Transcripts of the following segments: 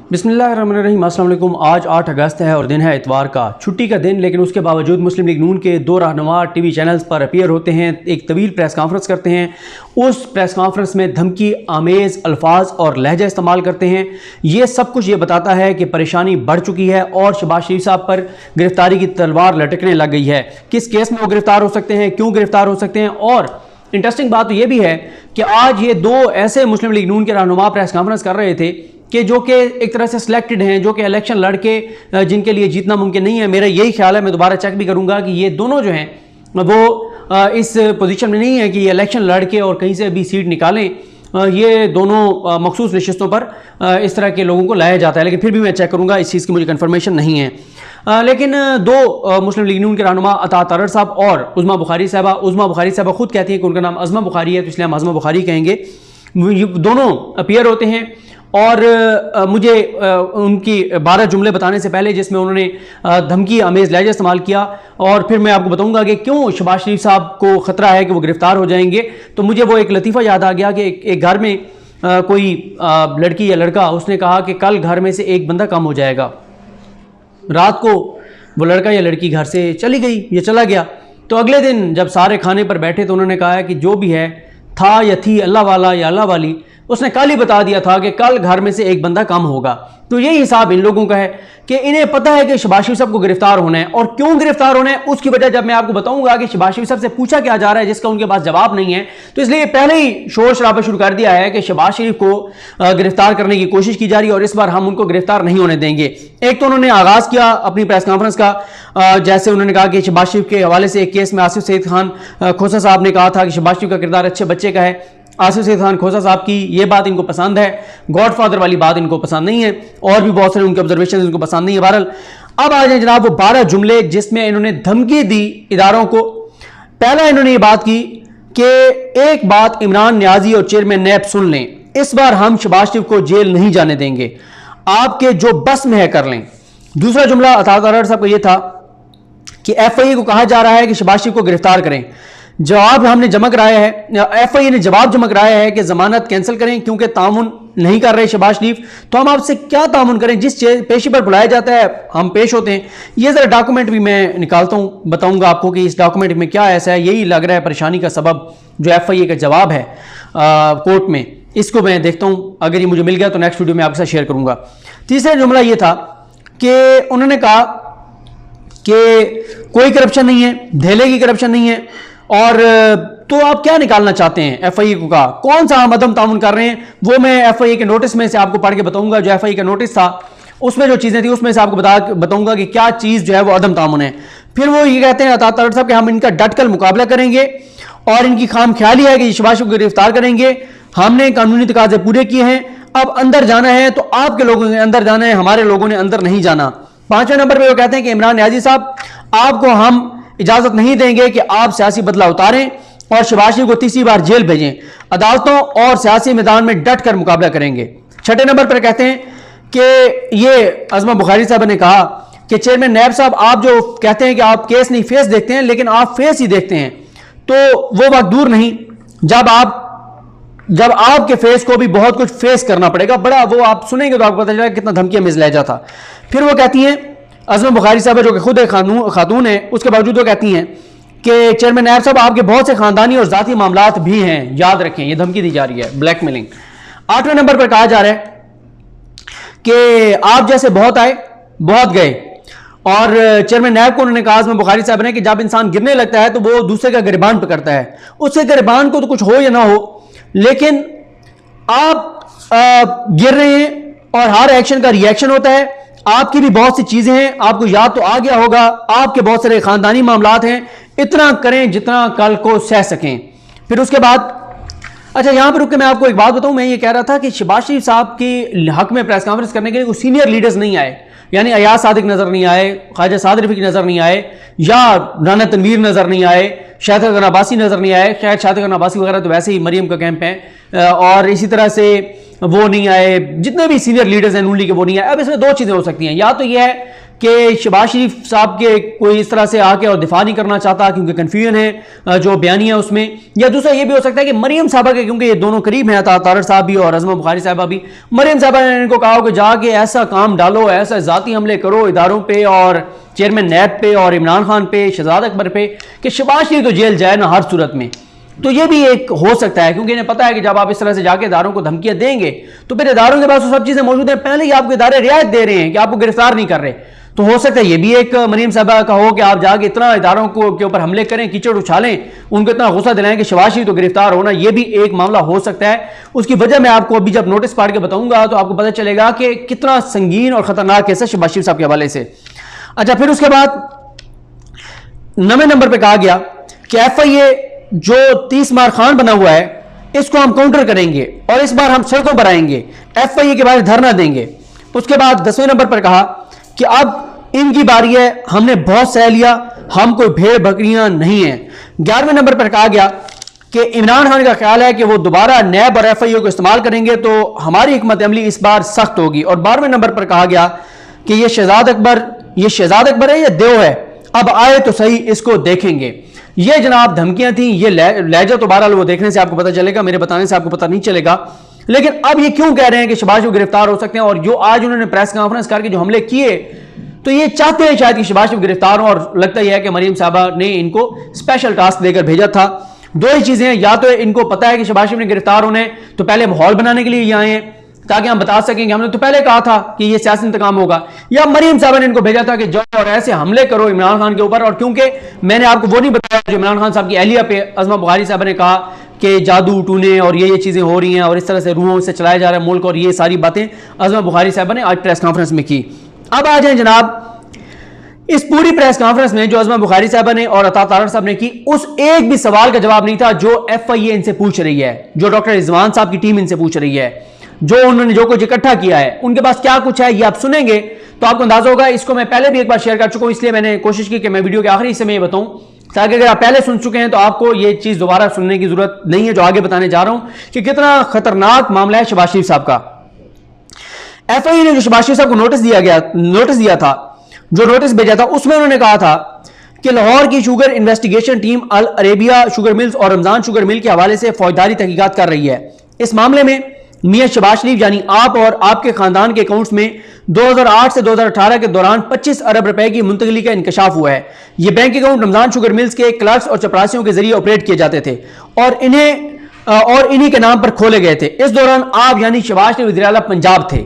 बिस्मिल्लाहिर्रहमानिर्रहीम। अस्सलाम वालेकुम। आज 8 अगस्त है और दिन है इतवार का, छुट्टी का दिन, लेकिन उसके बावजूद मुस्लिम लीग नून के 2 रहनुमा टीवी चैनल्स पर अपीयर होते हैं, एक तवील प्रेस कॉन्फ्रेंस करते हैं। उस प्रेस कॉन्फ्रेंस में धमकी आमेज़ अल्फाज और लहजा इस्तेमाल करते हैं। ये सब कुछ ये बताता है कि परेशानी बढ़ चुकी है और शहबाज शरीफ साहब पर गिरफ्तारी की तलवार लटकने लग गई है। किस केस में वो गिरफ्तार हो सकते हैं, क्यों गिरफ्तार हो सकते हैं। और इंटरेस्टिंग बात तो ये भी है कि आज ये 2 ऐसे मुस्लिम लीग नून के रहनुमा प्रेस कॉन्फ्रेंस कर रहे थे कि जो कि एक तरह से सिलेक्टेड हैं, जो कि इलेक्शन लड़के जिनके लिए जीतना मुमकिन नहीं है। मेरा यही ख्याल है, मैं दोबारा चेक भी करूंगा कि ये दोनों जो हैं वो इस पोजीशन में नहीं है कि ये इलेक्शन लड़के और कहीं से भी सीट निकालें। ये दोनों मखसूस नशिस्तों पर इस तरह के लोगों को लाया जाता है, लेकिन फिर भी मैं चेक करूंगा, इस चीज़ की मुझे कन्फर्मेशन नहीं है। लेकिन 2 मुस्लिम लीग नून के रहनुमा अता तारड़ साहब और उज़्मा बुखारी साहबा खुद कहती हैं कि उनका नाम अज़मा बुखारी है, तो इसलिए हम अज़मा बुखारी कहेंगे। दोनों अपीयर होते हैं और मुझे उनकी 12 जुमले बताने से पहले जिसमें उन्होंने धमकी आमेज़ लहजा इस्तेमाल किया, और फिर मैं आपको बताऊंगा कि क्यों शहबाज शरीफ साहब को ख़तरा है कि वो गिरफ्तार हो जाएंगे। तो मुझे वो एक लतीफ़ा याद आ गया कि एक घर में कोई लड़की या लड़का, उसने कहा कि कल घर में से एक बंदा कम हो जाएगा। रात को वो लड़का या लड़की घर से चली गई या चला गया। तो अगले दिन जब सारे खाने पर बैठे तो उन्होंने कहा कि जो भी है, था या थी, अल्लाह वाला या अल्लाह वाली, उसने कल ही बता दिया था कि कल घर में से एक बंदा कम होगा। तो यही हिसाब इन लोगों का है कि इन्हें पता है कि शहबाज शरीफ साहब को गिरफ्तार होना है, और क्यों गिरफ्तार होना है उसकी वजह जब मैं आपको बताऊंगा कि शहबाज शरीफ साहब से पूछा क्या जा रहा है जिसका उनके पास जवाब नहीं है। तो इसलिए पहले ही शोर शराबा शुरू कर दिया है कि शहबाज शरीफ को गिरफ्तार करने की कोशिश की जा रही है और इस बार हम उनको गिरफ्तार नहीं होने देंगे। एक तो उन्होंने आगाज किया अपनी प्रेस कॉन्फ्रेंस का, जैसे उन्होंने कहा कि शहबाज शरीफ के हवाले से एक केस में आसिफ सईद खान खोसा साहब ने कहा था कि शहबाज शरीफ का किरदार अच्छे बच्चे का है। आसिफ सईद खान खोसा साहब की ये बात इनको पसंद है, गॉडफादर वाली बात इनको पसंद नहीं है, और भी बहुत सारे उनके ऑब्जर्वेशन इनको पसंद नहीं है। बहरहाल अब आ जाए जनाब वो 12 जुमले जिसमें इन्होंने धमकी दी इदारों को। पहला इन्होंने ये बात की कि एक बात इमरान नियाजी और चेयरमैन नैब सुन लें, इस बार हम शहबाज शरीफ को जेल नहीं जाने देंगे, आपके जो बस में है कर लें। दूसरा जुमला अता तारड़ साहब का यह था कि FIA को कहा जा रहा है कि शहबाज शरीफ को गिरफ्तार करें। जवाब हमने जमा कराया है, FIA ने जवाब जमा कराया है कि जमानत कैंसिल करें क्योंकि तामुन नहीं कर रहे शहबाज शरीफ। तो हम आपसे क्या तामुन करें, जिस पेशी पर बुलाया जाता है हम पेश होते हैं। ये जरा डॉक्यूमेंट भी मैं निकालता हूं, बताऊंगा आपको कि इस डॉक्यूमेंट में क्या ऐसा है। यही लग रहा है परेशानी का सबब जो FIA का जवाब है कोर्ट में। इसको मैं देखता हूं, अगर ये मुझे मिल गया तो नेक्स्ट वीडियो में आपके साथ शेयर करूंगा। तीसरा जुमला ये था कि उन्होंने कहा कि कोई करप्शन नहीं है, धेले की करप्शन नहीं है, और तो आप क्या निकालना चाहते हैं FIA को कहा, कौन सा हम अदम तामुन कर रहे हैं। वो मैं FIA के नोटिस में से आपको पढ़ के बताऊंगा। जो FIA का नोटिस था उसमें जो चीजें थी उसमें से आपको बताऊंगा कि क्या चीज जो है वो अदम तामुन है। फिर वो ये कहते हैं अता तारड़ साहब कि हम इनका डटकर मुकाबला करेंगे और इनकी खाम ख्याली है कि शहबाज शरीफ को गिरफ्तार करेंगे। हमने कानूनी तकाजे पूरे किए हैं, अब अंदर जाना है तो आपके लोगों ने अंदर जाना है, हमारे लोगों ने अंदर नहीं जाना। 5वें नंबर पर वो कहते हैं कि इमरान नियाजी साहब, आपको हम इजाजत नहीं देंगे कि आप सियासी बदला उतारें और शहबाज शरीफ को तीसरी बार जेल भेजें। अदालतों और सियासी मैदान में डट कर मुकाबला करेंगे। 6ठे नंबर पर कहते हैं कि ये अज़मा बुखारी साहब ने कहा कि चेयरमैन नैब साहब, आप जो कहते हैं कि आप केस नहीं फेस देखते हैं, लेकिन आप फेस ही देखते हैं, तो वो वक्त दूर नहीं जब आपके फेस को भी बहुत कुछ फेस करना पड़ेगा। बड़ा वो आप सुनेंगे तो आपको पता चलेगा कितना धमकी मिस लहजा था। फिर वो कहती हैं अज़मा बुखारी साहब जो कि खुद एक खातून है, उसके बावजूद वो कहती हैं कि चेयरमैन नैब साहब, आपके बहुत से खानदानी और जाती मामलात भी हैं, याद रखें। ये धमकी दी जा रही है, ब्लैकमेलिंग। 8वें नंबर पर कहा जा रहा है कि आप जैसे बहुत आए बहुत गए, और चेयरमैन नैब को उन्होंने कहा अज़मा बुखारी साहब ने कि जब इंसान गिरने लगता है तो वो दूसरे का गिरबान पकड़ता है, उसके गिरबान को तो कुछ हो या ना हो, लेकिन आप गिर रहे हैं और हर एक्शन का रिएक्शन होता है। आपकी भी बहुत सी चीजें हैं, आपको याद तो आ गया होगा, आपके बहुत सारे खानदानी मामलात हैं, इतना करें जितना कल को सह सकें। फिर उसके बाद अच्छा यहां पर रुक के मैं आपको एक बात बताऊं, मैं ये कह रहा था कि शहबाज शरीफ साहब के हक में प्रेस कॉन्फ्रेंस करने के लिए कोई सीनियर लीडर्स नहीं आए, यानी अयाज सादिक नजर नहीं आए, ख्वाजा साद रफी नजर नहीं आए, या राना तनवीर नजर नहीं आए, शाहिद खान अब्बासी नजर नहीं आए। शायद शाहिद खान अब्बासी वगैरह तो वैसे ही मरियम का कैंप है, और इसी तरह से वो नहीं आए, जितने भी सीनियर लीडर्स हैं नून लीग के वो नहीं आए। अब इसमें दो चीज़ें हो सकती हैं, या तो ये है कि शहबाज शरीफ साहब के कोई इस तरह से आके और दिफा नहीं करना चाहता क्योंकि कन्फ्यूजन है जो बयानिया उसमें, या दूसरा ये भी हो सकता है कि मरियम साहबा के, क्योंकि ये दोनों करीब हैं, तारड़ साहब भी और अज़मा बुखारी साहबा भी, मरियम साहबा ने इनको कहा कि जाके ऐसा काम डालो, ऐसा ज़ाती हमले करो इदारों पर और चेयरमैन नैब पे और इमरान खान पे, शहजाद अकबर पे, कि शहबाज शरीफ तो जेल जाए ना हर सूरत में। तो ये भी एक हो सकता है, क्योंकि इन्हें पता है कि जब आप इस तरह से जाके इदारों को धमकियां देंगे तो फिर इदारों के पास वो सब चीजें मौजूद हैं, पहले ही आपको इदारे रियायत दे रहे हैं कि आपको गिरफ्तार नहीं कर रहे। तो हो सकता है ये भी एक मरियम साहबा का हो कि आप जाके इतना इदारों को के ऊपर हमले करें, कीचड़ उछालें, उनको इतना गुस्सा दिलाएं कि शहबाज शरीफ तो गिरफ्तार होना, ये भी एक मामला हो सकता है। उसकी वजह मैं आपको अभी जब नोटिस पढ़ के बताऊंगा तो आपको पता चलेगा कि कितना संगीन और खतरनाक केस है शहबाज शरीफ साहब के हवाले से। अच्छा, फिर उसके बाद 9वें नंबर पर कहा गया कि FIA जो 30 मार खान बना हुआ है इसको हम काउंटर करेंगे और इस बार हम सड़कों पर आएंगे, FIA के बारे धरना देंगे। उसके बाद 10वें नंबर पर कहा कि अब इनकी बारी है, हमने बहुत सह लिया, हम कोई भेड़ बकरियां नहीं हैं। 11वें नंबर पर कहा गया कि इमरान खान का ख्याल है कि वो दोबारा नैब और FIA को इस्तेमाल करेंगे तो हमारी हिकमत अमली इस बार सख्त होगी। और 12वें नंबर पर कहा गया कि ये शहजाद अकबर है या देव है, अब आए तो सही इसको देखेंगे। ये जनाब धमकियां थी, ये लहजा तो बहरहाल वो देखने से आपको पता चलेगा, मेरे बताने से आपको पता नहीं चलेगा। लेकिन अब ये क्यों कह रहे हैं कि शहबाज को गिरफ्तार हो सकते हैं, और जो आज उन्होंने प्रेस कॉन्फ्रेंस करके जो हमले किए तो ये चाहते हैं शायद कि शहबाज को गिरफ्तार हो, और लगता यह है कि मरियम साहबा ने इनको स्पेशल टास्क देकर भेजा था। दो ही चीजें हैं, या तो इनको पता है कि शहबाज ने गिरफ्तार होने तो पहले माहौल बनाने के लिए ये आए हैं ताकि हम बता सकें कि हमने तो पहले कहा था कि ये सियासी इंतकाम होगा, या मरियम साहब ने इनको भेजा था कि जाओ और ऐसे हमले करो इमरान खान के ऊपर। और क्योंकि मैंने आपको वो नहीं बताया जो इमरान खान साहब की अहलिया पे अज़मा बुखारी साहब ने कहा कि जादू टूने और ये चीजें हो रही हैं और इस तरह से रूहों से चलाया जा रहा है मुल्क, और ये सारी बातें अज़मा बुखारी साहब ने आज प्रेस कॉन्फ्रेंस में की। अब आ जाए जनाब इस पूरी प्रेस कॉन्फ्रेंस में जो अज़मा बुखारी साहब ने और अता तारड़ साहब ने की, उस एक भी सवाल का जवाब नहीं था जो FIA इनसे पूछ रही है, जो डॉक्टर रिजवान साहब की टीम इनसे पूछ रही है, जो उन्होंने जो कुछ इकट्ठा किया है उनके पास क्या कुछ है, ये आप सुनेंगे तो आपको अंदाजा होगा। इसको मैं पहले भी एक बार शेयर कर चुका हूं, इसलिए मैंने कोशिश की कि मैं वीडियो के आखिरी हिस्से में ये बताऊं, ताकि अगर आप पहले सुन चुके हैं तो आपको ये चीज दोबारा सुनने की जरूरत नहीं है जो आगे बताने जा रहा हूं कि कितना खतरनाक मामला है शहबाज शरीफ साहब का। FIA ने जो शहबाज शरीफ साहब को नोटिस दिया था, जो नोटिस भेजा था, उसमें उन्होंने कहा था कि लाहौर की शुगर इन्वेस्टिगेशन टीम अल अरेबिया शुगर मिल्स और रमजान शुगर मिल के हवाले से फौजदारी तहकीकात कर रही है। इस मामले में मियां शहबाज शरीफ यानी आप और आपके खानदान के अकाउंट्स में 2008 से 2018 के दौरान 25 अरब रुपए की मुंतकली का इंकशाफ हुआ है। ये bank account Ramzan sugar mills के क्लर्क्स और चपरासियों के जरिए ऑपरेट किए जाते थे और इन्हीं के नाम पर खोले गए थे। इस दौरान आप यानी शहबाज शरीफ वज़ीर आला पंजाब थे।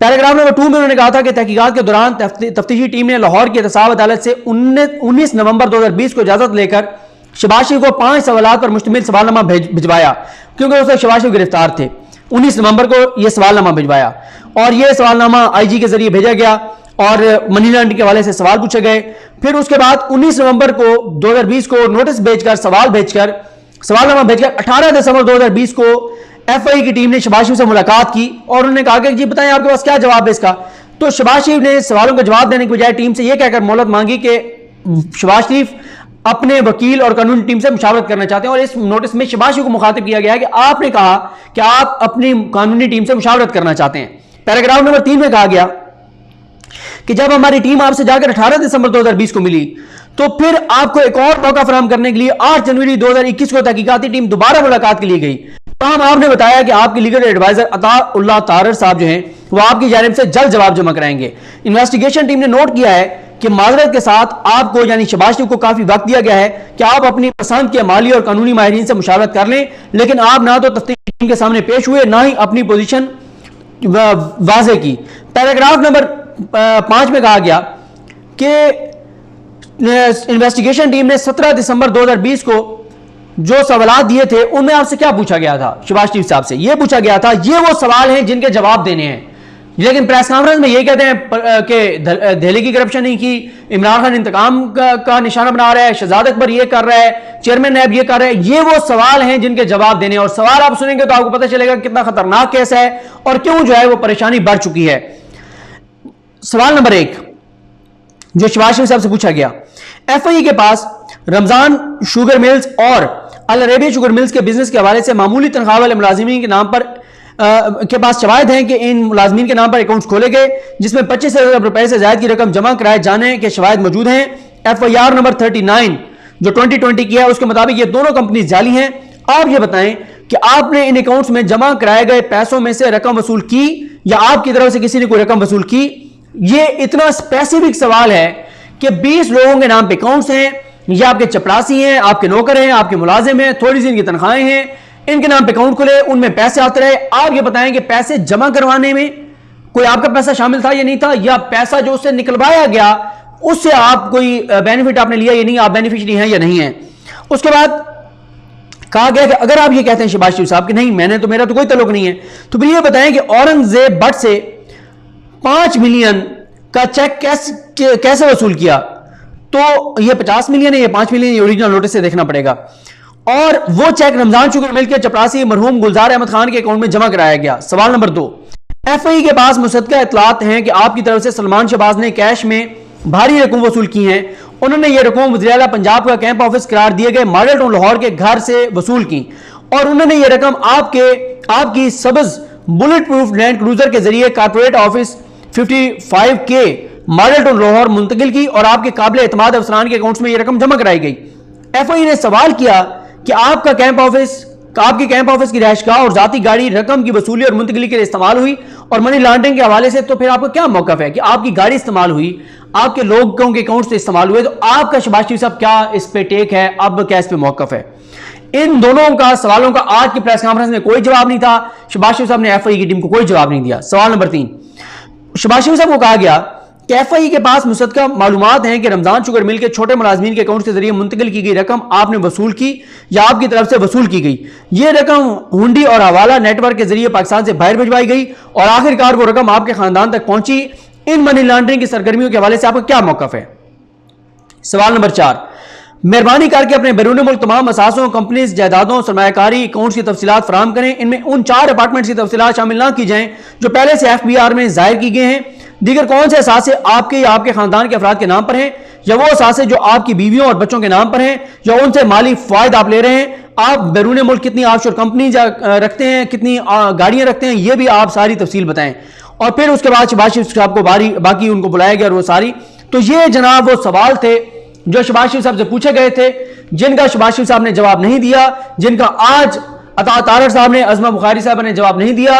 पैराग्राफ नंबर 2 में उन्होंने कहा था कि तहकीकात के दौरान तफ्तीशी टीम ने लाहौर की एहतसाब अदालत से 19 नवंबर 2020 को इजाजत लेकर शहबाज शरीफ को 5 सवालात पर मुश्तमिल सवालनामा भिजवाया, क्योंकि उस वक्त शहबाज शरीफ गिरफ्तार थे। 19 नवंबर को यह सवालनामा भिजवाया और यह सवालनामा IG के जरिए भेजा गया और मनी लॉन्ड्रिंग के हवाले से सवाल पूछे गए। फिर उसके बाद 19 नवंबर को 2020 को नोटिस भेजकर सवालनामा भेजकर 18 दिसंबर 2020 को FIA की टीम ने शहबाज शरीफ से मुलाकात की और उन्होंने कहा कि जी बताएं आपके पास क्या जवाब है इसका। तो शहबाज शरीफ ने सवालों का जवाब देने के बजाय टीम से यह कहकर मोहलत मांगी कि शहबाज शरीफ अपने वकील और कानूनी टीम से मुशावरत करना चाहते हैं। और इस नोटिस में शहबाज शरीफ को मुखातिब किया गया है कि आपने कहा कि आप अपनी कानूनी टीम से मुशावरत करना चाहते हैं। पैराग्राफ नंबर 3 में कहा गया कि जब हमारी टीम आपसे जाकर 18 दिसंबर 2020 को मिली तो फिर आपको एक और मौका फराहम करने के लिए 8 जनवरी 2021 को तहकीकाती टीम दोबारा मुलाकात के लिए गई। तमाम आपने बताया कि आपके लीगल एडवाइजर अता तारड़ साहब जो हैं वो आपकी जानिब से जल्द जवाब जमा कराएंगे। इन्वेस्टिगेशन टीम ने नोट किया है कि माजरत के साथ आपको यानी शहबाज शरीफ को काफी वक्त दिया गया है कि आप अपनी पसंद के माली और कानूनी माहिरीन से मुशावरत कर लें, लेकिन आप ना तो तफ्तीश टीम के सामने पेश हुए ना ही अपनी पोजीशन वाजे की। पैराग्राफ नंबर 5 में कहा गया कि इन्वेस्टिगेशन टीम ने 17 दिसंबर 2020 को जो सवाल दिए थे उनमें आपसे क्या पूछा गया था, शहबाज शरीफ साहब से यह पूछा गया था, ये वो सवाल हैं जिनके जवाब देने हैं। लेकिन प्रेस कॉन्फ्रेंस में ये कहते हैं कि दिल्ली की करप्शन नहीं की, इमरान खान इंतकाम का निशाना बना रहा है, शहजाद अकबर ये कर रहा है, चेयरमैन नैब ये कर रहा है। ये वो सवाल हैं जिनके जवाब देने, और सवाल आप सुनेंगे तो आपको पता चलेगा कितना खतरनाक केस है और क्यों जो है वो परेशानी बढ़ चुकी है। सवाल नंबर 1, जो शहबाज शरीफ साहब से पूछा गया। FI के पास रमजान शुगर मिल्स और अल अरेबिया शुगर मिल्स के बिजनेस के हवाले से मामूली तनख्वाह वाले मुलाजिमीन के नाम पर के पास शवाहिद हैं कि इन मुलाजिमीन के नाम पर अकाउंट्स खोले गए जिसमें 25 अरब रुपए से ज्यादा की रकम जमा कराए जाने के शवाहिद मौजूद हैं। FIR नंबर 39 जो 2020 की है उसके मुताबिक ये दोनों कंपनी जाली हैं। आप ये बताएं कि आपने इन अकाउंट्स में जमा कराए गए पैसों में से रकम वसूल की या आपकी तरफ से किसी ने कोई रकम वसूल की? ये इतना स्पेसिफिक सवाल है कि 20 लोगों के नाम पे अकाउंट्स हैं, ये आपके चपरासी हैं, आपके नौकर हैं, आपके मुलाजिम हैं, थोड़ी सी इनकी तनख्वाहें हैं, इनके नाम पे अकाउंट खुले, उनमें पैसे आते रहे। आप ये बताएं कि पैसे जमा करवाने में कोई आपका पैसा शामिल था या नहीं था, या पैसा जो उससे निकलवाया गया उससे आप कोई बेनिफिट आपने लिया या नहीं, आप बेनिफिशियरी हैं या नहीं है। उसके बाद कहा गया कि अगर आप ये कहते हैं शहबाज शरीफ साहब कि नहीं मैंने तो मेरा तो कोई तल्लुक नहीं है, तो फिर ये बताएं कि औरंगजेब भट्ट से 5 मिलियन का चेक कैसे वसूल किया? तो ये 50 मिलियन है, ये 5 मिलियन, ये ओरिजिनल नोटिस से देखना पड़ेगा। और वो चेक रमजान शुगर मिल के चपरासी मरहूम गुलजार अहमद खान के अकाउंट में जमा कराया गया। सवाल नंबर 2, FI के पास मुसद्दका इतलात हैं कि आपकी तरफ से सलमान शहबाज ने कैश में भारी रकम वसूल की हैं। उन्होंने ये रकम वज़ीर आला पंजाब का कैंप ऑफिस करार दिए गए मॉडल टाउन लाहौर के घर से वसूल की और उन्होंने ये रकम आपकी सब्ज बुलेट प्रूफ लैंड क्रूजर के जरिए corporate office 55K model town Lahore मुंतकिल की और आपके काबिल एतमाद अफसरान के अकाउंट्स में यह रकम जमा कराई गई। FI ने सवाल किया कि आपके कैंप ऑफिस की रिहाइशगाह और जाती गाड़ी रकम की वसूली और मुंतकिली के लिए इस्तेमाल हुई और मनी लॉन्ड्रिंग के हवाले से, तो फिर आपका क्या मौकफ है कि आपकी गाड़ी इस्तेमाल हुई, आपके लोगों के अकाउंट से इस्तेमाल हुए, तो आपका शहबाज शरीफ साहब क्या इस पे टेक है, अब क्या इस पे मौकफ है? इन दोनों का सवालों का आज की प्रेस कॉन्फ्रेंस में कोई जवाब नहीं था। शहबाज शरीफ साहब ने FI की टीम को कोई जवाब नहीं दिया। सवाल नंबर 3, शहबाज शरीफ साहब को कहा गया कि FI के पास मुसद्दका मालूमात हैं कि रमजान शुगर मिल के छोटे मुलाजमीन के अकाउंट के जरिए मुंतकिल की गई रकम आपने वसूल की या आपकी तरफ से वसूल की गई। यह रकम हुंडी और हवाला नेटवर्क के जरिए पाकिस्तान से बाहर भिजवाई गई और आखिरकार वो रकम आपके खानदान तक पहुंची। इन मनी लॉन्ड्रिंग की सरगर्मियों के हवाले से आपका क्या मौकफ है? सवाल नंबर 4, मेहरबानी करके अपने बैरून मुल्क तमाम असासों, कंपनीज, जायदादों, सरमायाकारी अकाउंट्स की तफसीलात फराहम करें। इनमें उन 4 अपार्टमेंट्स की तफसीलात शामिल ना की जाएं जो पहले से FBR में जाहिर की गए हैं। दीगर कौन से असासे आपके या आपके खानदान के अफराद के नाम पर हैं, या वो असासे जो आपकी बीवियों और बच्चों के नाम पर हैं, या उनसे माली फायदा आप ले रहे हैं। आप बैरून मुल्क कितनी ऑफशोर कंपनी रखते हैं, कितनी गाड़ियां रखते हैं, ये भी आप सारी तफसील बताएं। और फिर उसके बाद शहबाज शरीफ साहब को बाकी उनको बुलाया गया और वो सारी, तो ये जनाब वो सवाल थे जो शहबाज शरीफ साहब से पूछे गए थे, जिनका शहबाज शरीफ साहब ने जवाब नहीं दिया, जिनका आज अता तारड़ साहब ने, अज़मा बुखारी साहब ने जवाब नहीं दिया।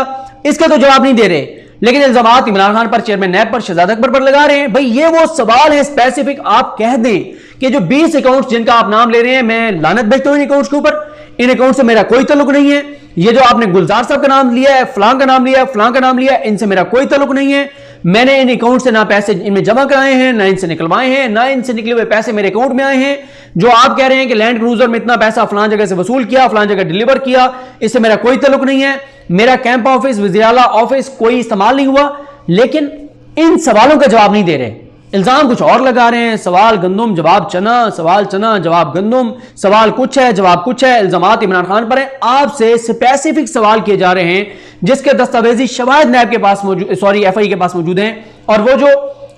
इसका तो जवाब नहीं दे रहे, लेकिन इल्जामात इमरान खान पर, चेयरमैन नैब पर, शहजाद अकबर पर लगा रहे हैं। भाई ये वो सवाल है स्पेसिफिक, आप कह दें कि जो 20 अकाउंट्स जिनका आप नाम ले रहे हैं, मैं लानत भेजता हूं इन अकाउंट्स के ऊपर, इन अकाउंट से मेरा कोई ताल्लुक नहीं है। ये जो आपने गुलजार साहब का नाम लिया है, फलां का नाम लिया है, फलां का नाम लिया है, इनसे मेरा कोई ताल्लुक नहीं है। मैंने इन अकाउंट से ना पैसे इनमें जमा कराए हैं, ना इनसे निकलवाए हैं, ना इनसे निकले हुए पैसे मेरे अकाउंट में आए हैं। जो आप कह रहे हैं कि लैंड क्रूजर में इतना पैसा फलां जगह से वसूल किया, फलां जगह डिलीवर किया, इससे मेरा कोई ताल्लुक नहीं है। मेरा कैंप ऑफिस, वज़ीर आला ऑफिस कोई इस्तेमाल नहीं हुआ। लेकिन इन सवालों का जवाब नहीं दे रहे, इल्जाम कुछ और लगा रहे हैं। सवाल गंदुम, जवाब चना, सवाल चना, जवाब गंदुम, सवाल कुछ है, जवाब कुछ है। इल्जामात इमरान खान पर है। आपसे स्पेसिफिक सवाल किए जा रहे हैं जिसके दस्तावेजी शवाहिद नैब के पास मौजूद, सॉरी FI के पास मौजूद हैं। और वो जो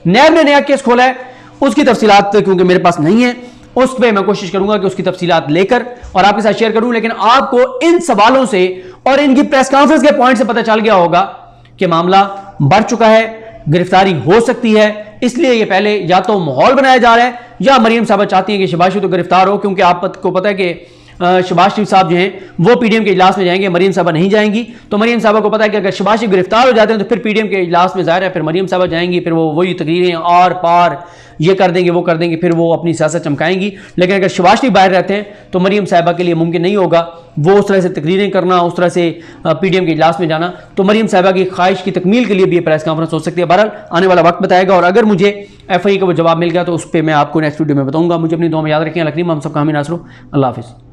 नैब ने नया केस खोला है उसकी तफसीलात क्योंकि मेरे पास नहीं है, उस पर मैं कोशिश करूंगा कि उसकी तफसीलात लेकर और आपके साथ शेयर करूं। लेकिन आपको इन सवालों से और इनकी प्रेस कॉन्फ्रेंस के पॉइंट से पता चल गया होगा कि मामला बढ़ चुका है, गिरफ्तारी हो सकती है। इसलिए ये पहले या तो माहौल बनाया जा रहा है या मरियम साहब चाहती हैं कि शहबाज शरीफ तो गिरफ्तार हो, क्योंकि आपको पता है कि शहबाज शरीफ साहब जो हैं वो PDM के इजलास में जाएंगे, मरियम साहबा नहीं जाएंगी। तो मरियम साहबा को पता है कि अगर शहबाज शरीफ गिरफ्तार हो जाते हैं तो फिर PDM के इजलास में जाहिर है फिर मरियम साहबा जाएंगी, फिर वो वही तकरीरें आर पार ये कर देंगे, वो कर देंगे, फिर वो अपनी सियासत चमकाएंगी। लेकिन अगर शहबाज शरीफ बाहर रहते हैं तो मरियम साहबा के लिए मुमकिन नहीं होगा वो उस तरह से तकरीरें करना, उस तरह से PDM के इजलास में जाना। तो मरियम साहबा की ख्वाहिश की तकमील के लिए भी ये प्रेस कॉन्फ्रेंस हो सकती है। बहरहाल आने वाला वक्त बताएगा, और अगर मुझे FI का वो जवाब मिल गया तो उस पर मैं आपको नेक्स्ट वीडियो में बताऊंगा। मुझे अपनी दुआ में याद रखें। अलकरीम हम सबका हामी नासरो। अल्लाह हाफिज़।